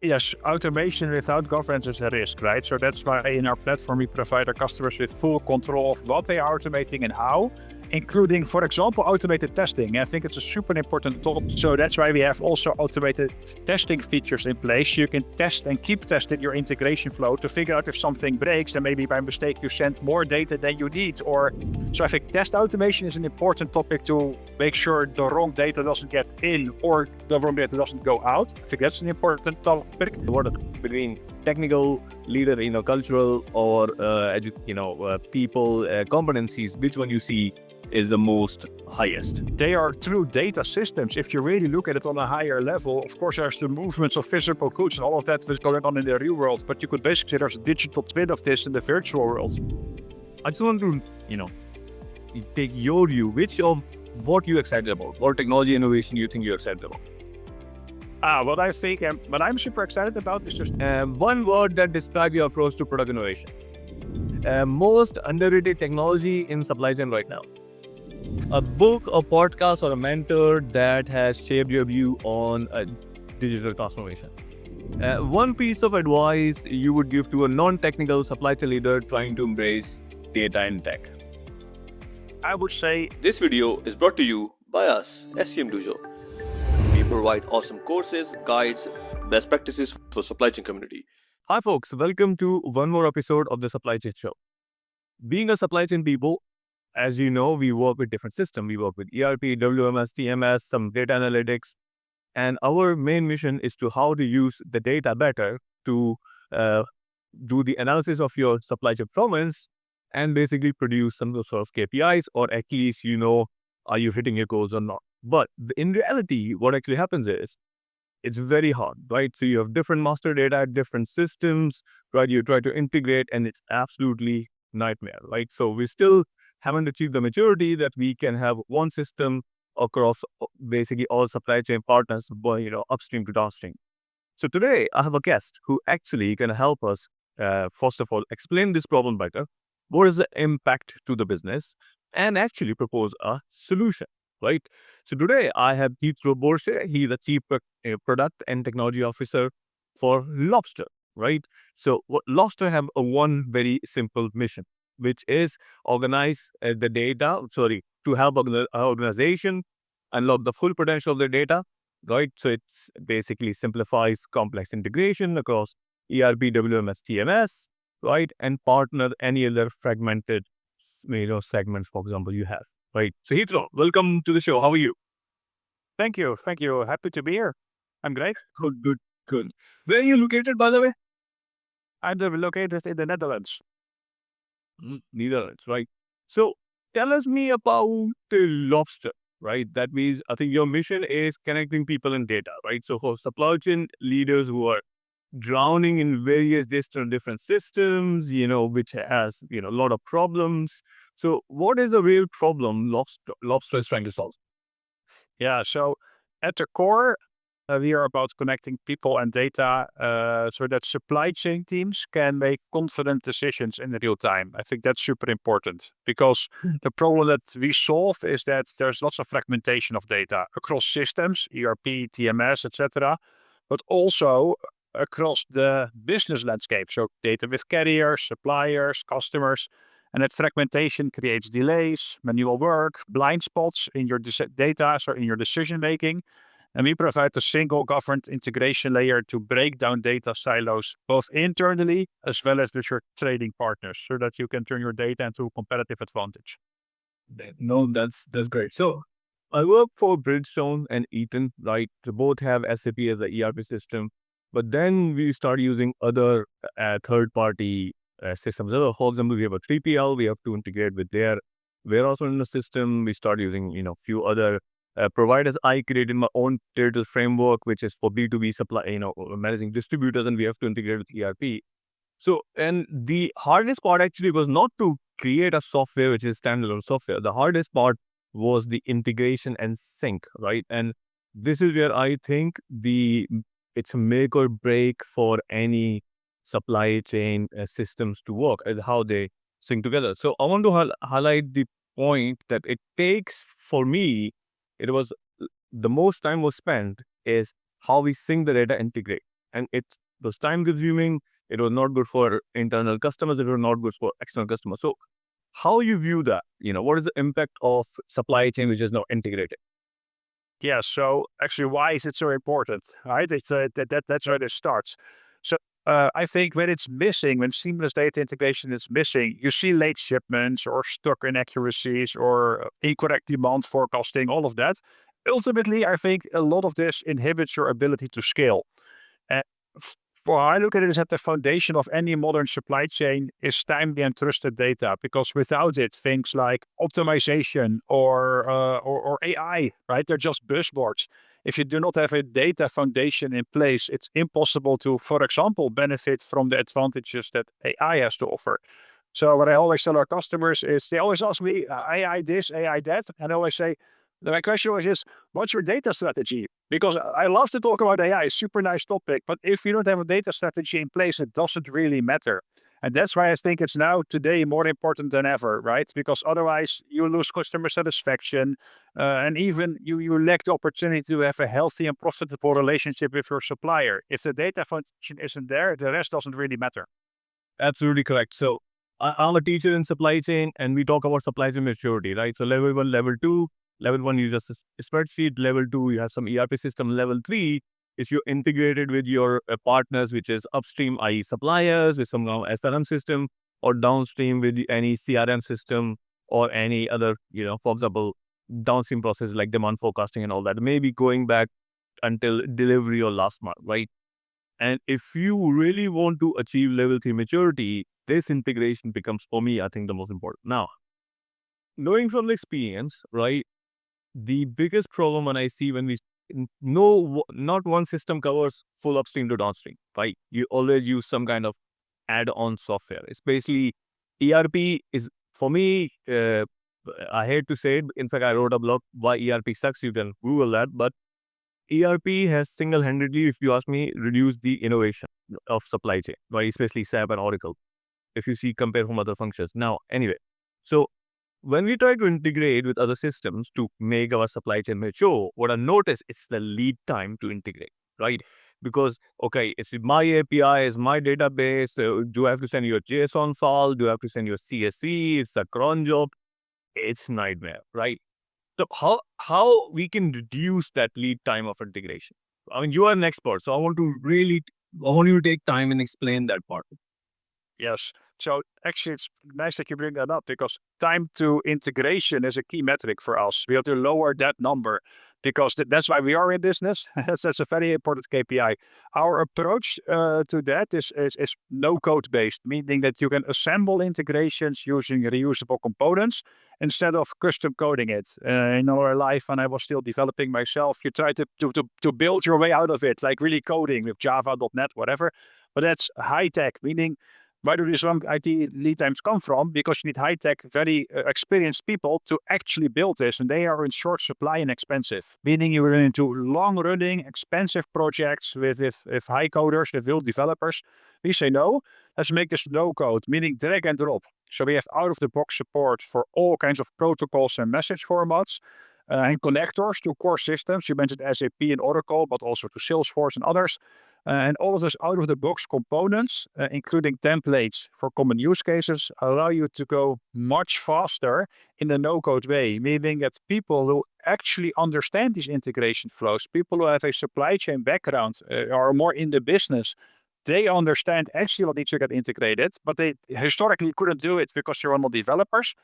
Yes, automation without governance is a risk, right? So that's why in our platform, we provide our customers with full control of what they are automating and how, including, for example, automated testing. I think it's a super important topic. So that's why we have also automated testing features in place. You can test and keep testing your integration flow to figure out if something breaks and maybe by mistake you send more data than you need. So I think test automation is an important topic to make sure the wrong data doesn't get in or the wrong data doesn't go out. I think that's an important topic. What between technical leader, cultural or people competencies, which one you see is the most highest? They are true data systems. If you really look at it on a higher level, of course, there's the movements of physical goods and all of that is going on in the real world. But you could basically say there's a digital twin of this in the virtual world. I just want to, take your view. Which of what you're excited about? What technology innovation you think you're excited about? What I think, what I'm super excited about is just one word that describes your approach to product innovation. Most underrated technology in supply chain right now. A book, a podcast, or a mentor that has shaped your view on digital transformation. One piece of advice you would give to a non-technical supply chain leader trying to embrace data and tech. I would say This video is brought to you by us, SCM Dojo. We provide awesome courses, guides, best practices for supply chain community. Hi folks, welcome to one more episode of the Supply Chain Show. Being a supply chain people, as you know, we work with different systems. We work with ERP, WMS, TMS, some data analytics. And our main mission is to how to use the data better to do the analysis of your supply chain performance and basically produce some sort of KPIs, or at least are you hitting your goals or not. But in reality, what actually happens is it's very hard, right? So you have different master data, different systems, right? You try to integrate and it's absolutely nightmare, right? So we still haven't achieved the maturity that we can have one system across basically all supply chain partners, upstream to downstream. So today I have a guest who actually can help us, first of all, explain this problem better. What is the impact to the business? And actually propose a solution. Right. So today I have Jethro Borsje. He's the Chief Product and Technology Officer for Lobster. Right. So Lobster have one very simple mission, which is organize the data. To help organization unlock the full potential of the data. Right. So it's basically simplifies complex integration across ERP, WMS, TMS. Right. And partner any other fragmented segments, for example, you have. Right. So Jethro, welcome to the show. How are you? Thank you. Happy to be here. I'm great. Good. Where are you located, by the way? I'm located in the Netherlands. Netherlands, right? So tell us me about the Lobster, right? That means I think your mission is connecting people and data, right? So for supply chain leaders who are drowning in various different systems, which has, a lot of problems. So what is the real problem Lobster is trying to solve? Yeah, so at the core, we are about connecting people and data so that supply chain teams can make confident decisions in real time. I think that's super important because the problem that we solve is that there's lots of fragmentation of data across systems, ERP, TMS, etc., but also across the business landscape. So data with carriers, suppliers, customers. And that fragmentation creates delays, manual work, blind spots in your data, so in your decision making. And we provide a single governed integration layer to break down data silos, both internally as well as with your trading partners, so that you can turn your data into a competitive advantage. No, that's great. So I work for Bridgestone and Eaton, right? They both have SAP as an ERP system, but then we start using other third-party systems. For example, we have a 3PL. We have to integrate with their warehouse in the system. We start using, few other providers. I created my own digital framework, which is for B2B supply, managing distributors, and we have to integrate with ERP. So, and the hardest part actually was not to create a software which is standalone software. The hardest part was the integration and sync, right? And this is where I think it's a make or break for any supply chain systems to work and how they sync together. So I want to highlight the point that it takes for me, it was the most time was spent is how we sync the data, integrate. and it was time consuming. It was not good for internal customers. It was not good for external customers. So how you view that? What is the impact of supply chain which is now integrated? Yeah, so actually, why is it so important, right? It's that's where it starts. So I think when it's missing, when seamless data integration is missing, you see late shipments or stock inaccuracies or incorrect demand forecasting, all of that. Ultimately, I think a lot of this inhibits your ability to scale. And for how I look at it, is at the foundation of any modern supply chain is timely and trusted data. Because without it, things like optimization or AI, right? They're just buzzwords. If you do not have a data foundation in place, it's impossible to, for example, benefit from the advantages that AI has to offer. So what I always tell our customers is they always ask me AI this, AI that, and I always say my question always is, what's your data strategy? Because I love to talk about AI, super nice topic, but if you don't have a data strategy in place, it doesn't really matter. And that's why I think it's now today more important than ever, right? Because otherwise you lose customer satisfaction, and even you lack the opportunity to have a healthy and profitable relationship with your supplier. If the data foundation isn't there, the rest doesn't really matter. Absolutely correct. So I'm a teacher in supply chain, and we talk about supply chain maturity, right? So level 1, level 2. Level 1, you just a spreadsheet. Level 2, you have some ERP system. Level 3 is you're integrated with your partners, which is upstream, i.e. suppliers, with some SRM system, or downstream with any CRM system or any other, for example, downstream process like demand forecasting and all that. Maybe going back until delivery or last mile, right? And if you really want to achieve level 3 maturity, this integration becomes, for me, I think, the most important. Now, knowing from the experience, right, the biggest problem when I see when we no, not one system covers full upstream to downstream, right? You always use some kind of add-on software. Especially ERP is, for me, I hate to say it. In fact, I wrote a blog why ERP sucks. You can Google that. But ERP has single-handedly, if you ask me, reduced the innovation of supply chain, right? Especially SAP and Oracle, if you see compare from other functions. Now, anyway, so when we try to integrate with other systems to make our supply chain mature, what I notice is the lead time to integrate, right? Because, okay, it's my API, it's my database. So do I have to send you a JSON file? Do I have to send you a CSV? It's a cron job. It's nightmare, right? So how we can reduce that lead time of integration? I mean, you are an expert, so I want you to take time and explain that part. Yes. So actually, it's nice that you bring that up because time to integration is a key metric for us. We have to lower that number because that's why we are in business. That's a very important KPI. Our approach to that is no code based, meaning that you can assemble integrations using reusable components instead of custom coding it. In our life, when I was still developing myself, you try to build your way out of it, like really coding with Java, .NET, whatever. But that's high tech, meaning where do these long IT lead times come from? Because you need high-tech, very experienced people to actually build this, and they are in short supply and expensive. Meaning you run into long-running, expensive projects with high coders, with real developers. We say no, let's make this no-code, meaning drag and drop. So we have out-of-the-box support for all kinds of protocols and message formats, and connectors to core systems. You mentioned SAP and Oracle, but also to Salesforce and others. And all of those out-of-the-box components, including templates for common use cases, allow you to go much faster in the no-code way, meaning that people who actually understand these integration flows, people who have a supply chain background, are more in the business, they understand actually what needs to get integrated, but they historically couldn't do it because they were not developers.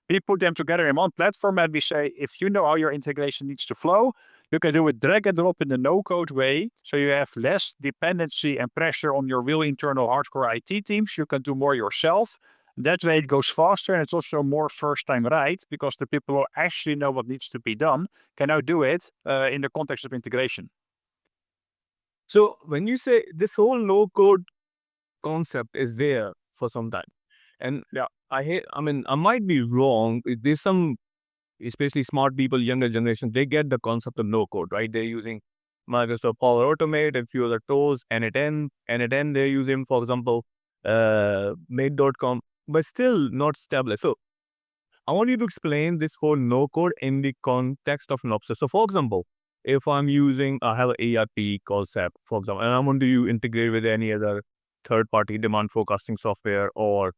We put them together in one platform and we say, if you know how your integration needs to flow, you can do it drag and drop in the no-code way. So you have less dependency and pressure on your real internal hardcore IT teams. You can do more yourself. That way it goes faster and it's also more first time right because the people who actually know what needs to be done can now do it in the context of integration. So when you say this whole no-code concept is there for some time, and Yeah. I might be wrong. There's some, especially smart people, younger generation, they get the concept of no-code, right? They're using Microsoft Power Automate and few other tools, N8N, they're using, for example, Mate.com, but still not established. So I want you to explain this whole no-code in the context of Lobster. So for example, if I have an ERP called SAP, for example, and I want to integrate with any other third-party demand forecasting software or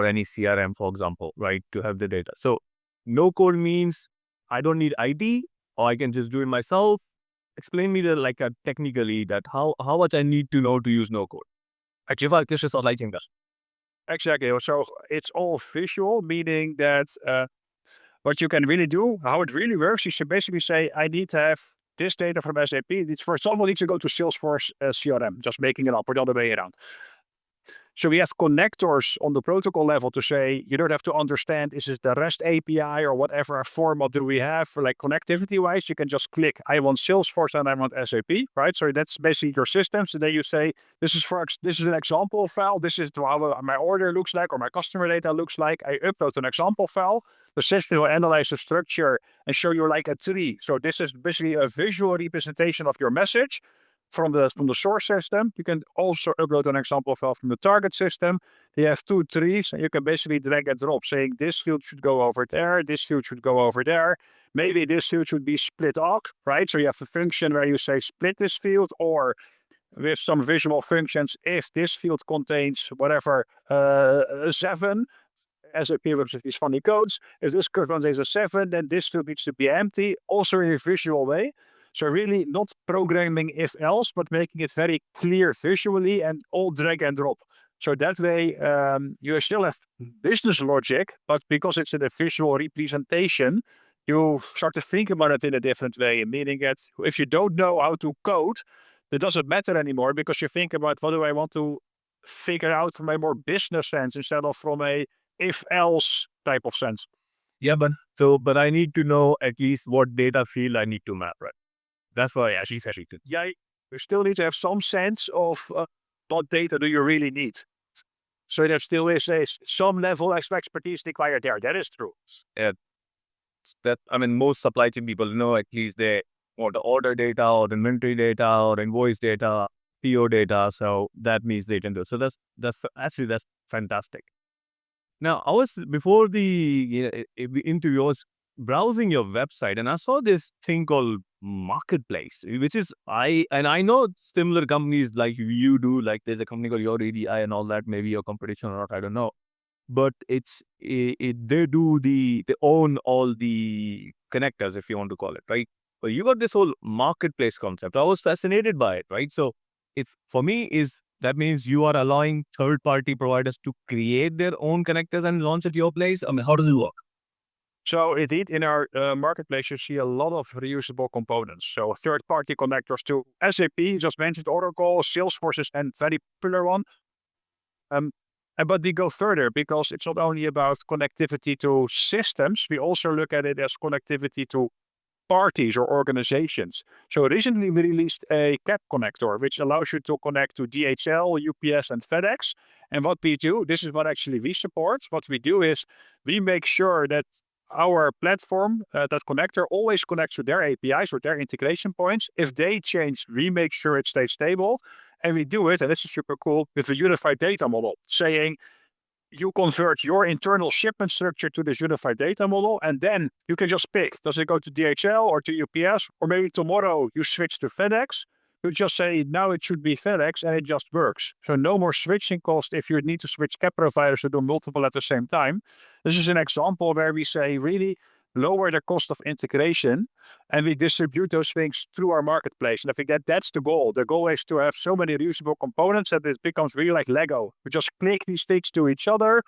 any CRM, for example, right, to have the data. So no code means I don't need IT, or I can just do it myself. Explain me technically that how much I need to know to use no code. Actually, this is lighting that. Exactly. So it's all visual, meaning that what you can really do, how it really works, is you basically say, I need to have this data from SAP. It's, for example, needs to go to Salesforce CRM, just making it up or the other way around. So we have connectors on the protocol level to say, you don't have to understand, is it the REST API or whatever format do we have for like connectivity wise? You can just click, I want Salesforce and I want SAP, right? So that's basically your system. So then you say, this is an example file. This is how my order looks like or my customer data looks like. I upload an example file. The system will analyze the structure and show you like a tree. So this is basically a visual representation of your message from the source system. You can also upload an example file from the target system. You have two trees, and you can basically drag and drop, saying this field should go over there, this field should go over there. Maybe this field should be split out, right? So you have the function where you say split this field, or with some visual functions, if this field contains whatever, 7, as it appears with these funny codes. If this contains a 7, then this field needs to be empty, also in a visual way. So really not programming if else, but making it very clear visually and all drag and drop. So that way you still have business logic, but because it's in a visual representation, you start to think about it in a different way, meaning that if you don't know how to code, it doesn't matter anymore because you think about what do I want to figure out from a more business sense instead of from a if-else type of sense. Yeah, but I need to know at least what data field I need to map, right? That's why I actually said it. Yeah, you still need to have some sense of what data do you really need. So there still is some level of expertise required there. That is true. Yeah, most supply chain people know at least they want the order data or the inventory data or invoice data, PO data. So that means they can do. So that's fantastic. Now, I was before the interview, I was browsing your website and I saw this thing called Marketplace, which is I know similar companies like you do, like there's a company called Your EDI and all that, maybe your competition or not, I don't know. But they own all the connectors, if you want to call it, right? But you got this whole marketplace concept. I was fascinated by it, right? So for me that means you are allowing third-party providers to create their own connectors and launch at your place. I mean, how does it work? So indeed, in our marketplace, you see a lot of reusable components. So third-party connectors to SAP, just mentioned Oracle, Salesforce is a very popular one. But we go further because it's not only about connectivity to systems, we also look at it as connectivity to parties or organizations. So recently we released a CAP connector, which allows you to connect to DHL, UPS, and FedEx. And what we do, this is what actually we support. What we do is we make sure that our platform, that connector, always connects to their APIs or their integration points. If they change, we make sure it stays stable. And we do it, and this is super cool, with a unified data model, saying you convert your internal shipment structure to this unified data model, and then you can just pick, does it go to DHL or to UPS, or maybe tomorrow you switch to FedEx. You just say, now it should be FedEx, and it just works. So no more switching cost if you need to switch CAP providers to do multiple at the same time. This is an example where we say really lower the cost of integration, and we distribute those things through our marketplace. And I think that's the goal. The goal is to have so many reusable components that it becomes really like Lego. We just click these things to each other,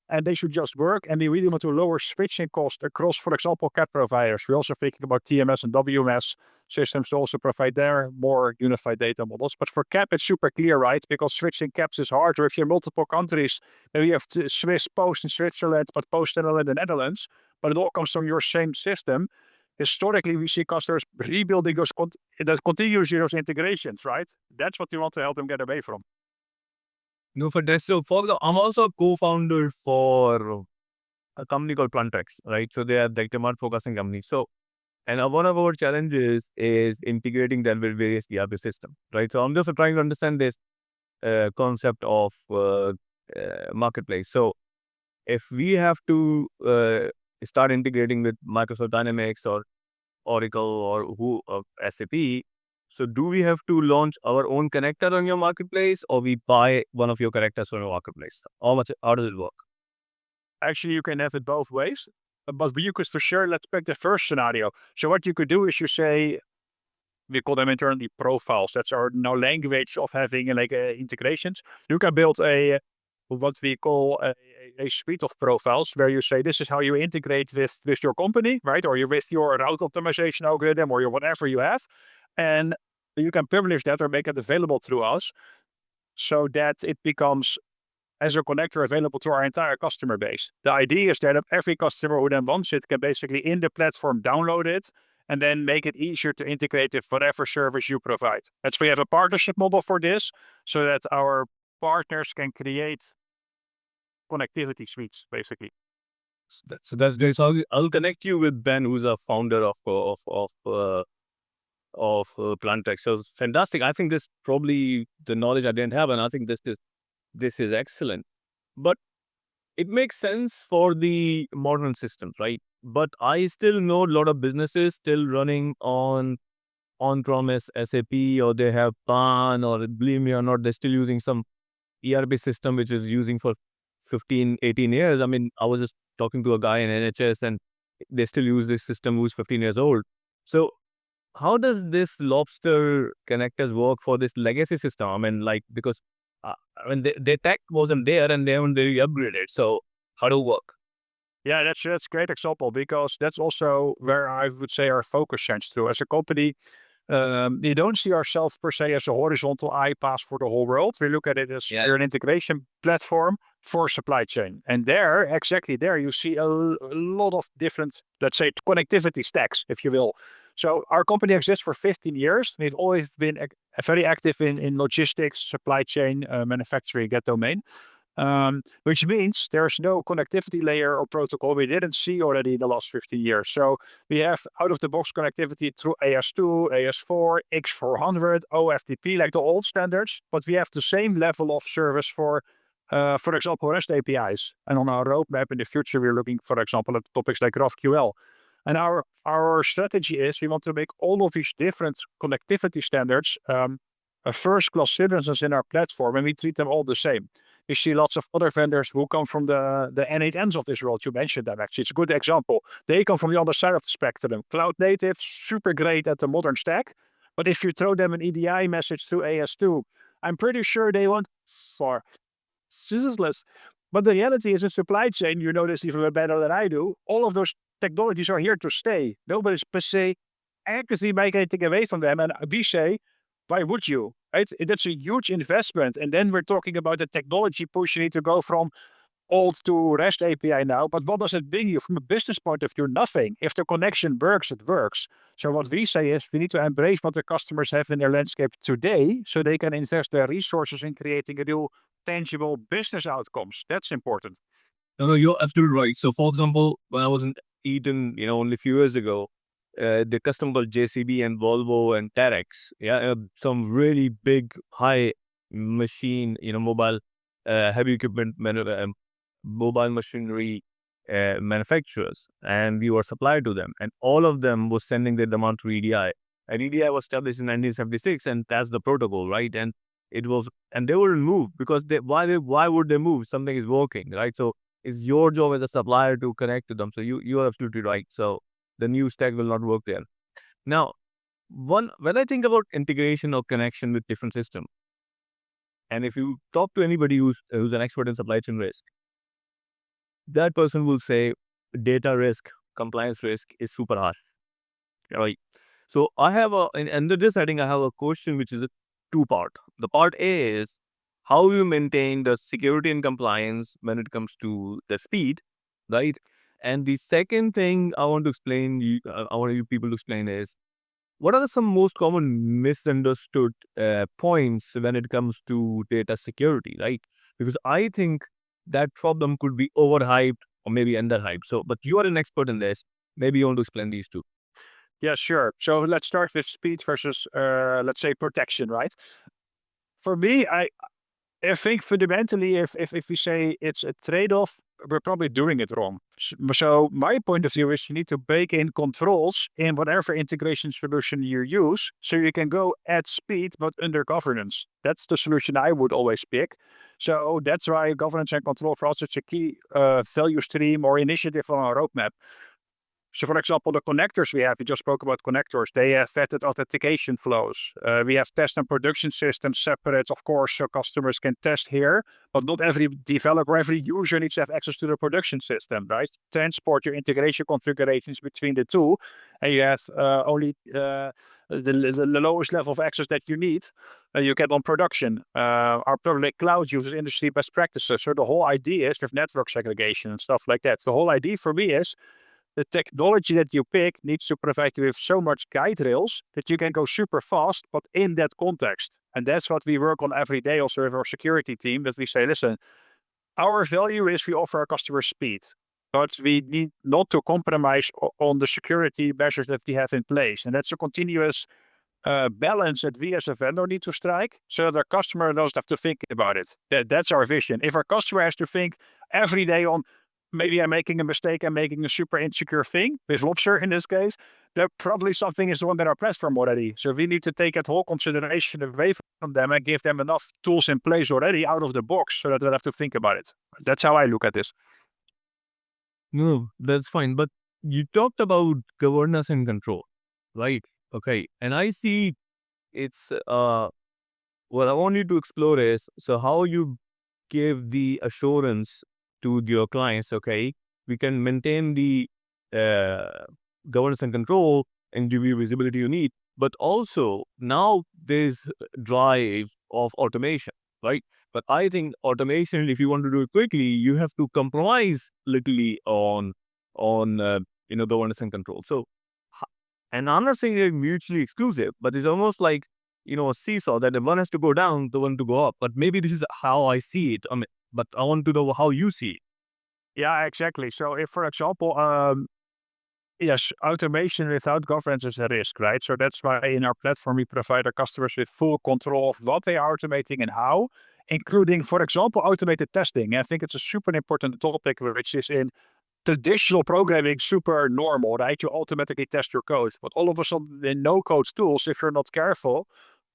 and they should just work. And we really want to lower switching cost across, for example, CAP providers. We're also thinking about TMS and WMS systems to also provide their more unified data models. But for CAP, it's super clear, right? Because switching CAPs is hard. Or if you're in multiple countries, maybe you have Swiss Post in Switzerland, but PostNL in the Netherlands, but it all comes from your same system. Historically, we see customers rebuilding those continuous those integrations, right? That's what we want to help them get away from. No, for this. So I'm also a co-founder for a company called Plantrex, right? So they are like demand forecasting company. So, and one of our challenges is integrating them with various ERP systems, right? So I'm just trying to understand this concept of marketplace. So if we have to start integrating with Microsoft Dynamics or Oracle or SAP. So do we have to launch our own connector on your marketplace, or we buy one of your connectors from your marketplace? How does it work? Actually, you can have it both ways. But you could for sure, let's pick the first scenario. So what you could do is you say, we call them internally profiles. That's our now language of having integrations. You can build what we call a suite of profiles where you say this is how you integrate with your company, right? Or you with your route optimization algorithm or your whatever you have. And you can publish that or make it available through us so that it becomes as a connector available to our entire customer base. The idea is that every customer who then wants it can basically in the platform download it and then make it easier to integrate with whatever service you provide. That's we have a partnership model for this so that our partners can create connectivity suites, basically. So that's great. So I'll connect you with Ben, who's a founder of Plantex. So fantastic. I think this probably the knowledge I didn't have, and I think this is excellent. But it makes sense for the modern systems, right? But I still know a lot of businesses still running on-premise SAP, or they have PAN, or believe me or not, they're still using some ERP system which is using for 15, 18 years. I mean, I was just talking to a guy in NHS and they still use this system who's 15 years old. So how does this Lobster connectors work for this legacy system? I mean, because their tech wasn't there and they haven't really upgraded. So how do it work? Yeah, that's a great example because that's also where I would say our focus shines through. As a company, we don't see ourselves per se as a horizontal iPaaS for the whole world. We look at it as we're an integration platform for supply chain. And exactly there, you see a lot of different, let's say, connectivity stacks, if you will. So our company exists for 15 years. We've always been very active in logistics, supply chain, manufacturing, that domain. Which means there's no connectivity layer or protocol we didn't see already in the last 15 years. So we have out-of-the-box connectivity through AS2, AS4, X400, OFTP, like the old standards, but we have the same level of service for example, REST APIs. And on our roadmap in the future, we're looking, for example, at topics like GraphQL. And our strategy is we want to make all of these different connectivity standards a first-class citizens in our platform, and we treat them all the same. You see lots of other vendors who come from the N8Ns of this world. You mentioned them, actually. It's a good example. They come from the other side of the spectrum. Cloud native, super great at the modern stack. But if you throw them an EDI message through AS2, I'm pretty sure they won't for useless. But the reality is in supply chain, you know this even better than I do, all of those technologies are here to stay. Nobody's per se actively migrating away from them. And we say, why would you? Right? That's a huge investment. And then we're talking about the technology push. You need to go from old to REST API now. But what does it bring you from a business point of view? Nothing. If the connection works, it works. So what we say is we need to embrace what the customers have in their landscape today so they can invest their resources in creating a real tangible business outcomes. That's important. No, you're absolutely right. So for example, when I was in Eden, only a few years ago, the customer called JCB and Volvo and Terex, some really big, high machine, mobile, heavy equipment, mobile machinery manufacturers, and we were supplied to them, and all of them was sending their demand to EDI, and EDI was established in 1976, and that's the protocol, right? And they wouldn't move because why would they move? Something is working, right? So it's your job as a supplier to connect to them. So you are absolutely right. So the new stack will not work there. Now, when I think about integration or connection with different systems, and if you talk to anybody who's an expert in supply chain risk, that person will say data risk, compliance risk is super hard, right? So I have under this heading, I have a question which is a two-part. The part A is how you maintain the security and compliance when it comes to the speed, right? And the second thing I want to explain, I want you people to explain is, what are some most common misunderstood points when it comes to data security, right? Because I think that problem could be overhyped or maybe underhyped. So, but you are an expert in this. Maybe you want to explain these two. Yeah, sure. So let's start with speed versus, let's say, protection, right? For me, I think fundamentally, if we say it's a trade-off, we're probably doing it wrong. So my point of view is you need to bake in controls in whatever integration solution you use, so you can go at speed but under governance. That's the solution I would always pick. So that's why governance and control for us is a key value stream or initiative on our roadmap. So, for example, the connectors we have, we just spoke about connectors, they have vetted authentication flows. We have test and production systems separate, of course, so customers can test here, but not every developer, every user needs to have access to the production system, right? Transport your integration configurations between the two, and you have only the lowest level of access that you need, you get on production. Our public cloud uses industry best practices. So the whole idea is with network segregation and stuff like that. The whole idea for me is the technology that you pick needs to provide you with so much guide rails that you can go super fast, but in that context. And that's what we work on every day also with our security team, that we say, listen, our value is we offer our customers speed, but we need not to compromise on the security measures that we have in place. And that's a continuous balance that we as a vendor need to strike so that our customer doesn't have to think about it. That's our vision. If our customer has to think every day on, maybe I'm making a mistake, I'm making a super insecure thing, with Lobster in this case, that probably something is wrong in our platform already. So we need to take that whole consideration away from them and give them enough tools in place already out of the box so that they don't have to think about it. That's how I look at this. No, that's fine. But you talked about governance and control, right? Okay. And I see it's, what I want you to explore is, so how you give the assurance to your clients, okay, we can maintain the governance and control and give you visibility you need, but also now there's drive of automation, right? But I think automation, if you want to do it quickly, you have to compromise literally on governance and control. So, and I'm not saying they're mutually exclusive, but it's almost like a seesaw, that the one has to go down, the one to go up. But maybe this is how I see it. I mean, but I want to know how you see it. Yeah, exactly. So if, for example, yes, automation without governance is a risk, right? So that's why in our platform, we provide our customers with full control of what they are automating and how, including, for example, automated testing. I think it's a super important topic, which is in traditional programming super normal, right? You automatically test your code. But all of a sudden, in no-code tools, if you're not careful,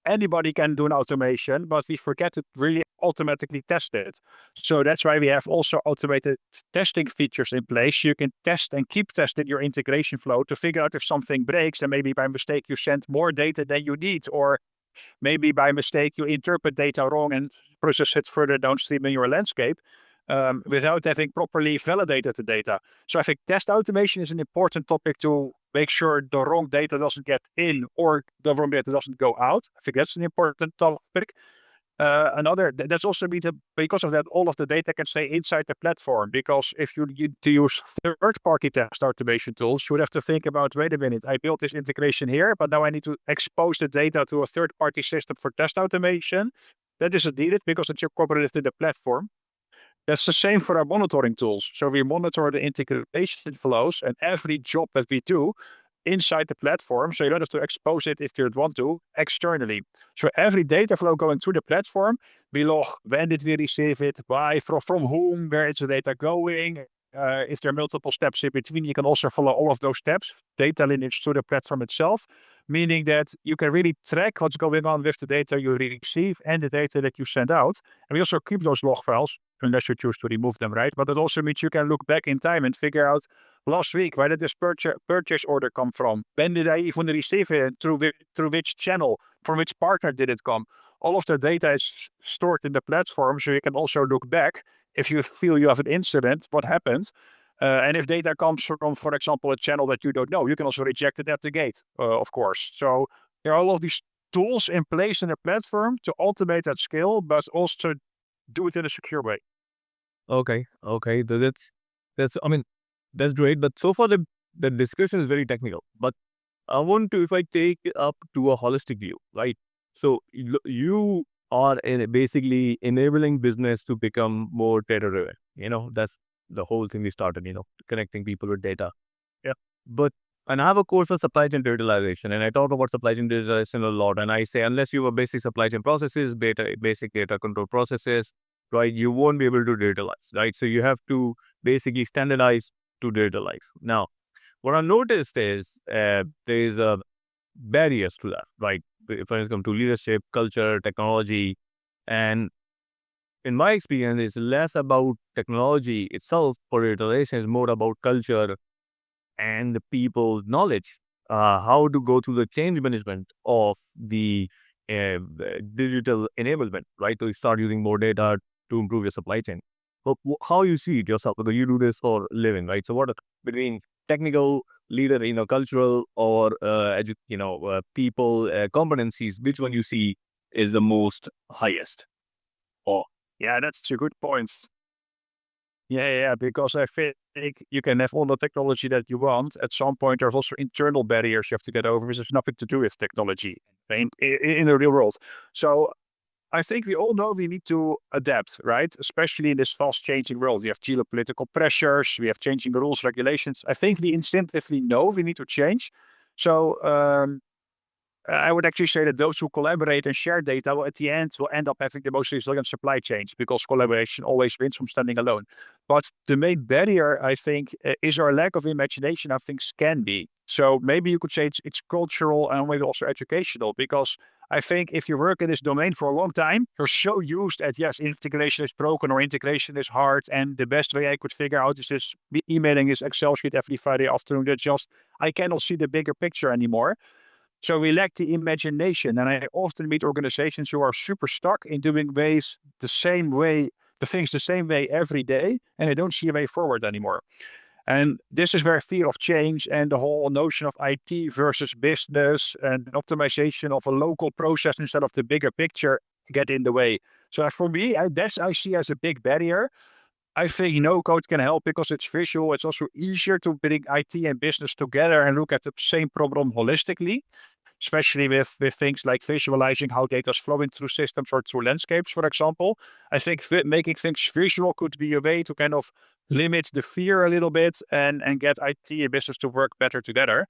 anybody can do an automation, but we forget to really automatically test it. So that's why we have also automated testing features in place. You can test and keep testing your integration flow to figure out if something breaks, and maybe by mistake you send more data than you need, or maybe by mistake you interpret data wrong and process it further downstream in your landscape without having properly validated the data. So I think test automation is an important topic to make sure the wrong data doesn't get in or the wrong data doesn't go out. I think that's an important topic. That's also because of that, all of the data can stay inside the platform. Because if you need to use third-party test automation tools, you would have to think about, wait a minute, I built this integration here, but now I need to expose the data to a third-party system for test automation. That isn't needed because it's incorporated in the platform. That's the same for our monitoring tools. So we monitor the integration flows and every job that we do inside the platform, so you don't have to expose it if you don't want to externally. So every data flow going through the platform, we log when did we receive it, why, from whom, where is the data going. If there are multiple steps in between, you can also follow all of those steps, data lineage to the platform itself, meaning that you can really track what's going on with the data you receive and the data that you send out. And we also keep those log files, unless you choose to remove them, right? But it also means you can look back in time and figure out, last week, where did this purchase order come from? When did I even receive it? Through which channel? From which partner did it come? All of the data is stored in the platform, so you can also look back if you feel you have an incident, what happened. And if data comes from, for example, a channel that you don't know, you can also reject it at the gate, of course. So there are all of these tools in place in the platform to automate at scale, but also do it in a secure way. Okay. That's great. But so far the discussion is very technical. But I want to, if I take it up to a holistic view, right? So you are basically enabling business to become more data-driven. That's the whole thing we started, connecting people with data. Yeah. But And I have a course for supply chain digitalization, and I talk about supply chain digitalization a lot. And I say, unless you have basic supply chain processes, basic data control processes, right, you won't be able to digitalize, right? So you have to basically standardize to digitalize. Now, what I noticed is there is a barriers to that, right? If it comes to leadership, culture, technology, and in my experience, it's less about technology itself for digitalization. It's more about culture and the people's knowledge, how to go through the change management of the digital enablement, right? To start using more data to improve your supply chain. But how you see it yourself, because you do this for a living, right? So what between technical, leader, cultural, or people competencies, which one you see is the most highest? Oh, yeah, that's a good point. Yeah, because I think you can have all the technology that you want. At some point, there's also internal barriers you have to get over, which has nothing to do with technology in the real world. So I think we all know we need to adapt, right? Especially in this fast changing world. We have geopolitical pressures, we have changing rules, regulations. I think we instinctively know we need to change. So I would actually say that those who collaborate and share data will, at the end, will end up having the most resilient supply chains because collaboration always wins from standing alone. But the main barrier, I think, is our lack of imagination. I think can be. So maybe you could say it's cultural and maybe also educational, because I think if you work in this domain for a long time, you're so used at, yes, integration is broken or integration is hard. And the best way I could figure out is this emailing this Excel sheet every Friday afternoon. That just, I cannot see the bigger picture anymore. So we lack the imagination. And I often meet organizations who are super stuck in doing the things the same way every day, and they don't see a way forward anymore. And this is where fear of change and the whole notion of IT versus business and optimization of a local process instead of the bigger picture get in the way. So for me, I see as a big barrier. I think no code can help because it's visual. It's also easier to bring IT and business together and look at the same problem holistically, especially with things like visualizing how data is flowing through systems or through landscapes, for example. I think making things visual could be a way to kind of limit the fear a little bit and get IT and business to work better together.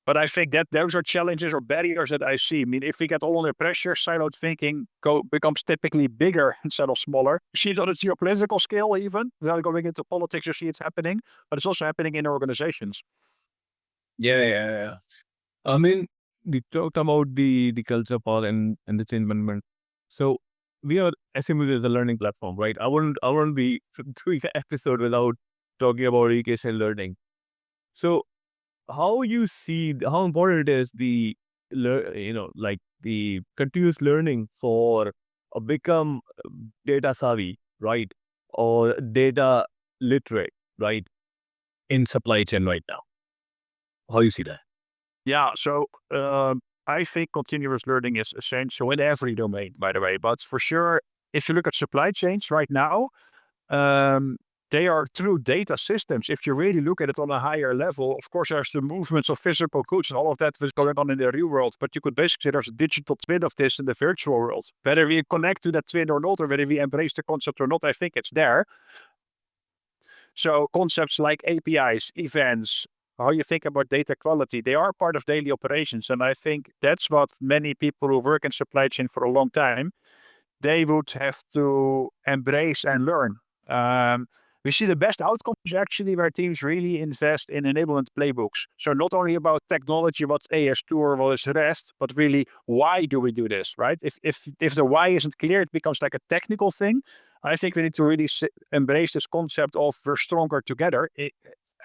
But I think that those are challenges or barriers that I see. I mean, if we get all under pressure, siloed thinking becomes typically bigger instead of smaller. You see it on a geopolitical scale even, without going into politics, you see it's happening, but it's also happening in organizations. Yeah. I mean, we talked about the culture part and the change management. So we are SMU as a learning platform, right? I wouldn't be doing the episode without talking about education and learning. So how you see how important it is like the continuous learning for become data savvy, right, or data literate, right, in supply chain right now. How you see that? Yeah, so I think continuous learning is essential in every domain, by the way. But for sure, if you look at supply chains right now, they are true data systems. If you really look at it on a higher level, of course, there's the movements of physical goods and all of that is going on in the real world. But you could basically say there's a digital twin of this in the virtual world. Whether we connect to that twin or not, or whether we embrace the concept or not, I think it's there. So concepts like APIs, events, how you think about data quality, they are part of daily operations. And I think that's what many people who work in supply chain for a long time, they would have to embrace and learn. We see the best outcomes actually where teams really invest in enablement playbooks. So not only about technology, what's AS2 or what is REST, but really why do we do this, right? If the why isn't clear, it becomes like a technical thing. I think we need to really embrace this concept of we're stronger together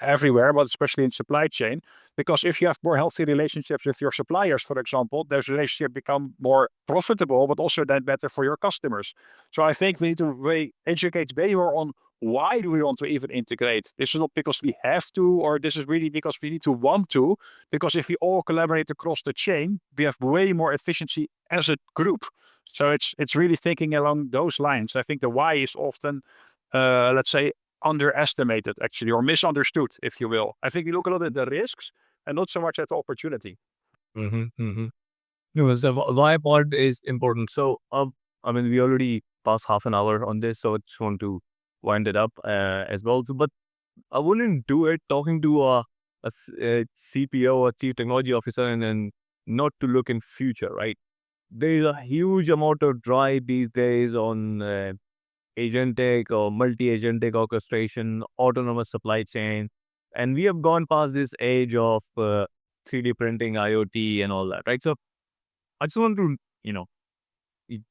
everywhere, but especially in supply chain. Because if you have more healthy relationships with your suppliers, for example, those relationships become more profitable, but also then better for your customers. So I think we need to educate way more on why do we want to even integrate. This is not because we have to, or this is really because we need to want to, because if we all collaborate across the chain, we have way more efficiency as a group. So it's really thinking along those lines. I think the why is often, let's say, underestimated actually, or misunderstood, if you will. I think we look a lot at the risks and not so much at the opportunity. No, the why part is important. So, I mean, we already passed half an hour on this, so I just want to wind it up as well. So, but I wouldn't do it talking to a a CPO or chief technology officer and then not to look in future, right? There is a huge amount of drive these days on agentic or multi-agentic orchestration, autonomous supply chain. And we have gone past this age of 3D printing, IoT and all that, right? So I just want to,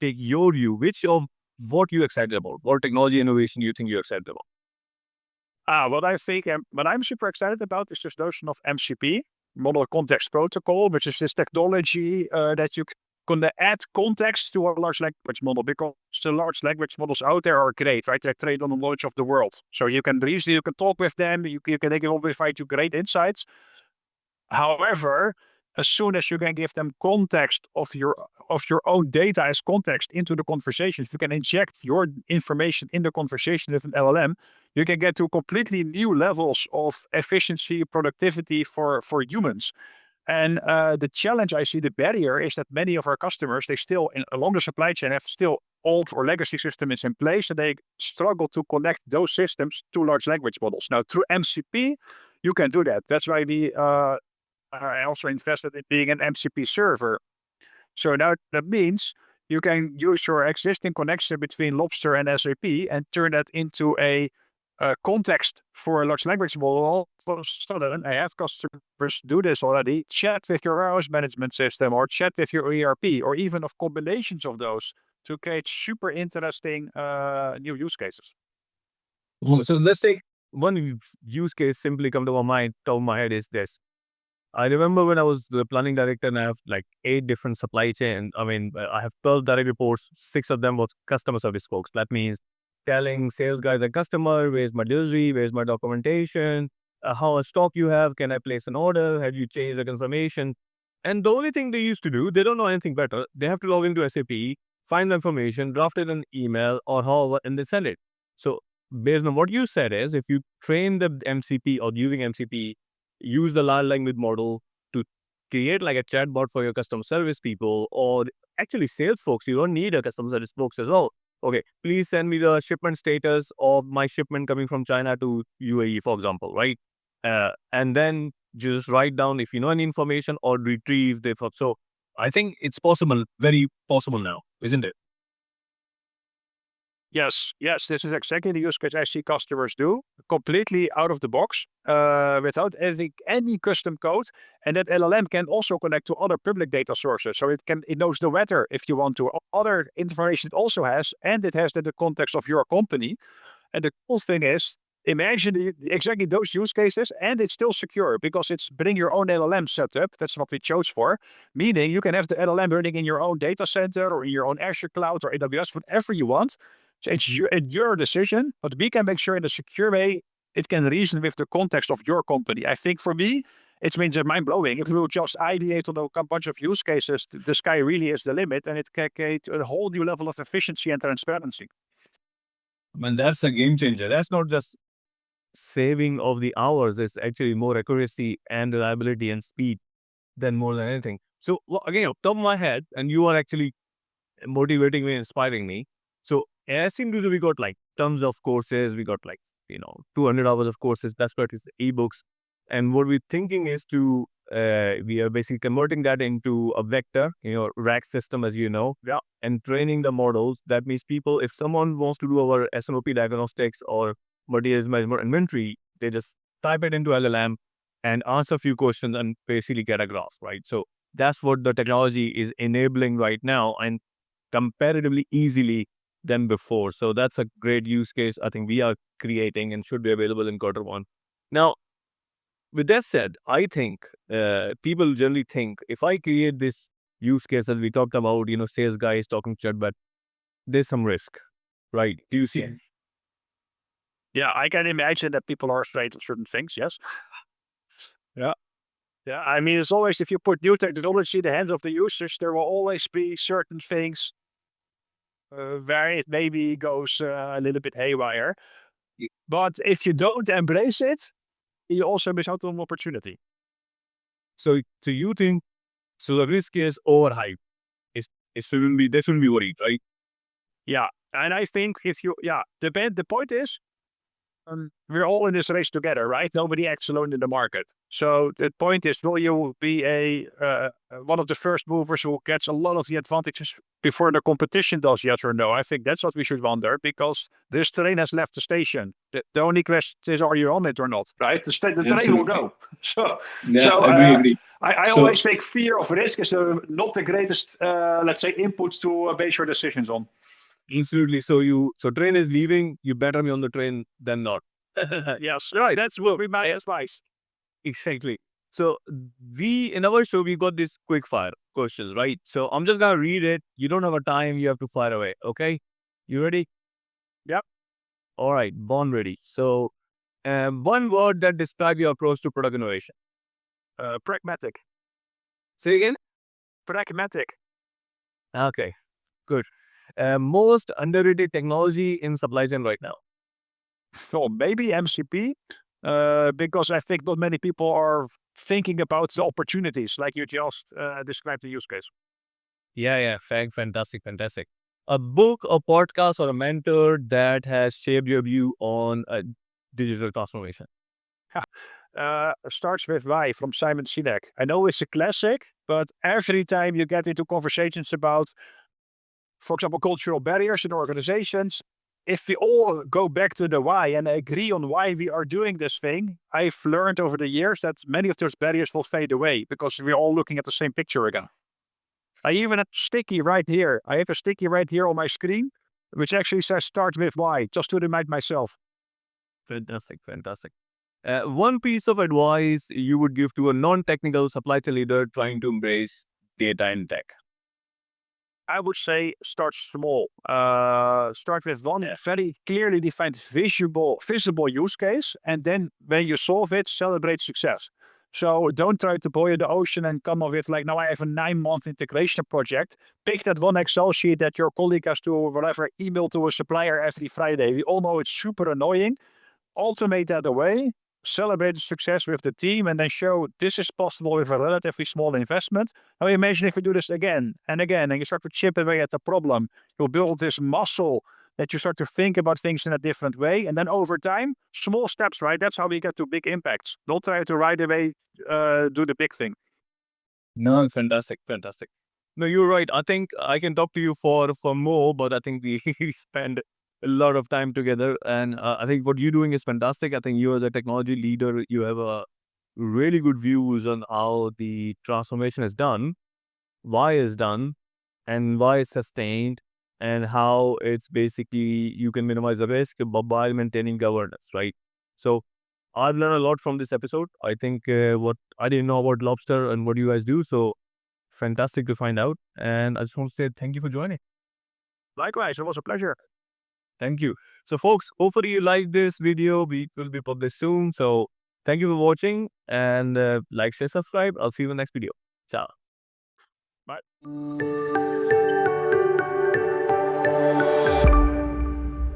take your view, which of what you excited about, what technology innovation you think you're excited about? What I think, what I'm super excited about is this notion of MCP, Model Context Protocol, which is this technology that you can add context to a large language model, because the large language models out there are great, right? They're trained on the knowledge of the world. So you can talk with them, they can provide you great insights. However, as soon as you can give them context of your own data as context into the conversation, if you can inject your information in the conversation with an LLM, you can get to completely new levels of efficiency, productivity for humans. And the challenge I see, the barrier, is that many of our customers, they still, along the supply chain, have still old or legacy systems in place, and they struggle to connect those systems to large language models. Now, through MCP, you can do that. That's why I also invested in being an MCP server. So now that means you can use your existing connection between Lobster and SAP and turn that into a context for a large language model. All of a sudden, I have customers do this already. Chat with your warehouse management system, or chat with your ERP, or even of combinations of those to create super interesting new use cases. So let's take one use case simply come to my mind, top of my head is this. I remember when I was the planning director and I have like 8 different supply chain. I mean, I have 12 direct reports, 6 of them was customer service folks. That means telling sales guys and customer, where's my delivery, where's my documentation, how much stock you have, can I place an order, have you changed the confirmation? And the only thing they used to do, they don't know anything better. They have to log into SAP, find the information, draft it in an email or however, and they send it. So based on what you said is, if you train the MCP or using MCP, use the large language model to create like a chatbot for your customer service people, or actually sales folks. You don't need a customer service folks as well. Okay, please send me the shipment status of my shipment coming from China to UAE, for example, right? And then just write down if you know any information or retrieve the. So I think it's possible, very possible now, isn't it? Yes, this is exactly the use case I see customers do, completely out of the box, without any custom code. And that LLM can also connect to other public data sources. So it knows the weather if you want to, other information it also has, and it has the context of your company. And the cool thing is, imagine exactly those use cases, and it's still secure because it's bring your own LLM setup. That's what we chose for, meaning you can have the LLM running in your own data center or in your own Azure cloud or AWS, whatever you want. So it's your decision, but we can make sure in a secure way it can reason with the context of your company. I think for me, it means mind-blowing. If we will just ideate on a bunch of use cases, the sky really is the limit, and it can create a whole new level of efficiency and transparency. Man, that's a game changer. That's not just saving of the hours, it's actually more accuracy and reliability and speed than more than anything. So again, top of my head, and you are actually motivating me, inspiring me. So as in we got like tons of courses, we got like 200 hours of courses, best practice ebooks, and what we're thinking is to we are basically converting that into a vector, rack system, as you know, Yeah. and training the models. That means people, if someone wants to do our SNOP diagnostics or materials management inventory, they just type it into LLM and answer a few questions and basically get a graph, right? So that's what the technology is enabling right now, and comparatively easily than before. So that's a great use case I think we are creating and should be available in Q1. Now, with that said, I think people generally think if I create this use case as we talked about, sales guys talking chat, but there's some risk, right? Do you see? Yeah, I can imagine that people are afraid of certain things. Yes. Yeah. Yeah. I mean, it's always, if you put new technology in the hands of the users, there will always be certain things where it maybe goes a little bit haywire. But if you don't embrace it, you also miss out on opportunity. So you think the risk is overhyped? It shouldn't be. They shouldn't be worried, right? Yeah, and I think the point is, we're all in this race together, right? Nobody acts alone in the market. So the point is, will you be one of the first movers who gets a lot of the advantages before the competition does, yes or no? I think that's what we should wonder, because this train has left the station. The only question is, are you on it or not? Right? The train will go. Agree. I always think fear of risk is not the greatest, let's say, input to base your decisions on. Absolutely. So train is leaving. You better be on the train than not. Yes, right. That's what we my advice. Exactly. So in our show, we got these quick fire questions, right? So I'm just gonna read it. You don't have a time. You have to fire away. Okay. You ready? Yep. All right. Born ready. So one word that describes your approach to product innovation. Pragmatic. Say again. Pragmatic. Okay. Good. Most underrated technology in supply chain right now. Well, maybe MCP, because I think not many people are thinking about the opportunities like you just described the use case. Yeah. Fantastic. A book, a podcast, or a mentor that has shaped your view on digital transformation. Starts with Why from Simon Sinek. I know it's a classic, but every time you get into conversations about, for example, cultural barriers in organizations, if we all go back to the why and agree on why we are doing this thing, I've learned over the years that many of those barriers will fade away because we're all looking at the same picture again. I even have sticky right here. I have a sticky right here on my screen, which actually says start with why, just to remind myself. Fantastic. One piece of advice you would give to a non-technical supply chain leader trying to embrace data and tech. I would say start small. Start with one very clearly defined visible use case. And then when you solve it, celebrate success. So don't try to boil the ocean and come up with like, now I have a 9-month integration project. Pick that one Excel sheet that your colleague has to, whatever, email to a supplier every Friday. We all know it's super annoying. Automate that away, celebrate the success with the team, and then show this is possible with a relatively small investment. Now imagine if you do this again and again, and you start to chip away at the problem. You'll build this muscle that you start to think about things in a different way. And then over time, small steps, right? That's how we get to big impacts. Don't try to right away do the big thing. No, fantastic. No, you're right. I think I can talk to you for more, but I think we spend a lot of time together, and I think what you're doing is fantastic. I think you as a technology leader, you have a really good views on how the transformation is done, why it's done, and why it's sustained, and how it's basically you can minimize the risk while maintaining governance, right? So I've learned a lot from this episode. I think what I didn't know about Lobster and what you guys do, so fantastic to find out. And I just want to say thank you for joining. Likewise, it was a pleasure. Thank you. So folks, hopefully you like this video. We will be published soon. So thank you for watching, and like, share, subscribe. I'll see you in the next video. Ciao. Bye.